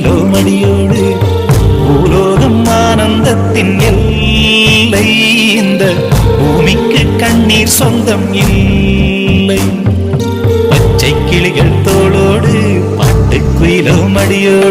குயிலோ மடியோடு பூலோகம் ஆனந்தத்தின் எல்லை இந்த பூமிக்கு கண்ணீர் சொந்தம் இல்லை பச்சை கிளிகள் தோளோடு பாட்டு குயிலோ மடியோடு